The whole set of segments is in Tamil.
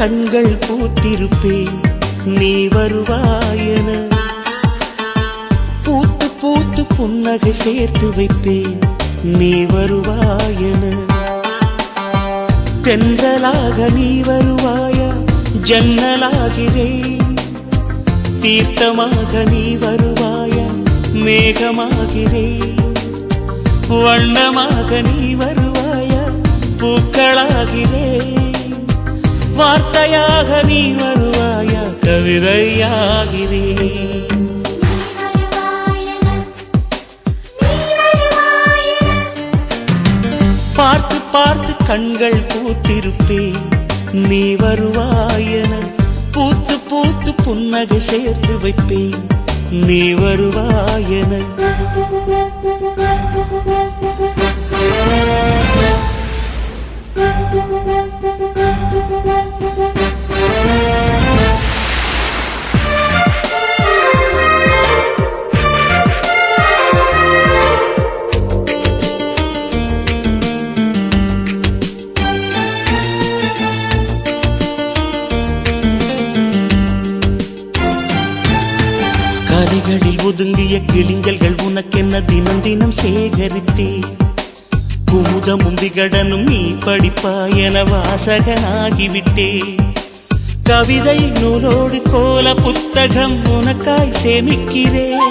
கண்கள் பூத்திருப்பேன் நீ வருவாயென. பூத்து பூத்து புன்னகை சேர்த்து வைப்பேன் நீ வருவாயென. தென்றலாக நீ வருவாயா ஜன்னலாகிறேன். தீர்த்தமாக நீ வருவாயா மேகமாகிறேன். வண்ணமாக நீ வருவாயா பூக்களாகிறேன். வார்த்தையாக நீ வருவாயா கவிதையாகிறேன். பார்த்து பார்த்து கண்கள் பூத்திருப்பேன் நீ வருவாயென. பூத்து பூத்து புன்னகை சேர்த்து வைப்பேன் நீ வருவாயென. கரைகளில் ஒதுங்கிய கிளிஞ்சல்கள் உனக்கென்ன தினம் தினம் சேகரித்தே. குமுதமும் விகடனும் நீ படிப்பாயென வாசகனாகிவிட்டே. கவிதை நூலோடு கோல புத்தகம் உனக்காய் சேமிக்கிறேன்.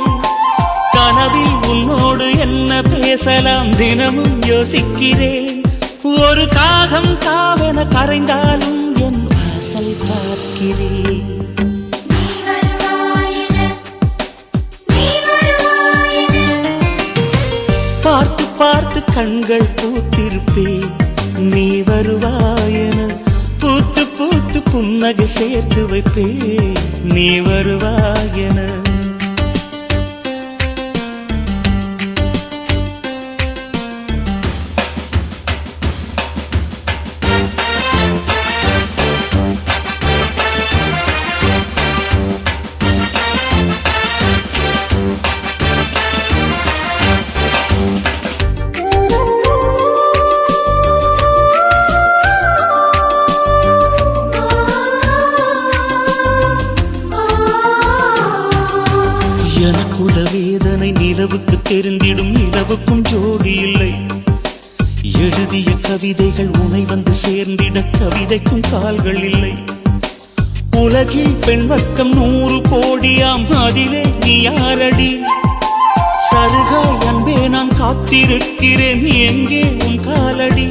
கனவில் உன்னோடு என்ன பேசலாம் தினமும் யோசிக்கிறேன். ஒரு காகம் காவென கரைந்தாலும் என் வாசல் பார்க்கிறேன். பார்த்து பார்த்து கண்கள் பூத்திருப்பேன் நீ வருவாயென. பூத்து பூத்து புன்னகை சேர்த்து வைப்பேன் நீ வருவாயென. எனக்குள்ள வேதனை நிலவுக்கு தெரிந்திடும். நிலவுக்கும் ஜோடி இல்லை. எழுதிய கவிதைகள் உனை வந்து சேர்ந்திட கவிதைக்கும் கால்கள் இல்லை. உலகில் பெண் வர்க்கம் 100 கோடியாம் அதிலே நீ யாரடி? சருகாய் அன்பே நான் காத்திருக்கிறேன் எங்கே உன் காலடி?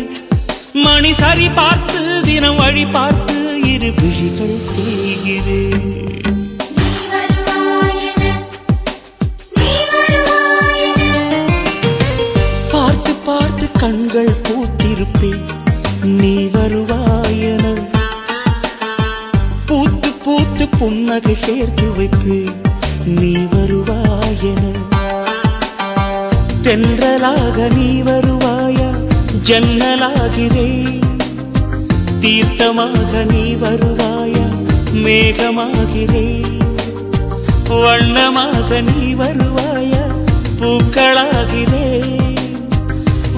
மணி சரி பார்த்து தினம் வழி பார்த்து இரு விழிகள் தேய்கிறேன். பார்த்து பார்த்து கண்கள் பூத்திருப்பேன் நீ வருவாயென. பூத்து பூத்து புன்னகை சேர்த்து வைப்பேன் நீ வருவாயென. தென்றலாக நீ வருவாயா ஜன்னலாகிறேன். தீர்த்தமாக நீ வருவாயா மேகமாகிறேன். வண்ணமாக நீ வருவாயா பூக்களாகிறேன்.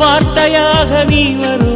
வார்த்தையாக நீ வரு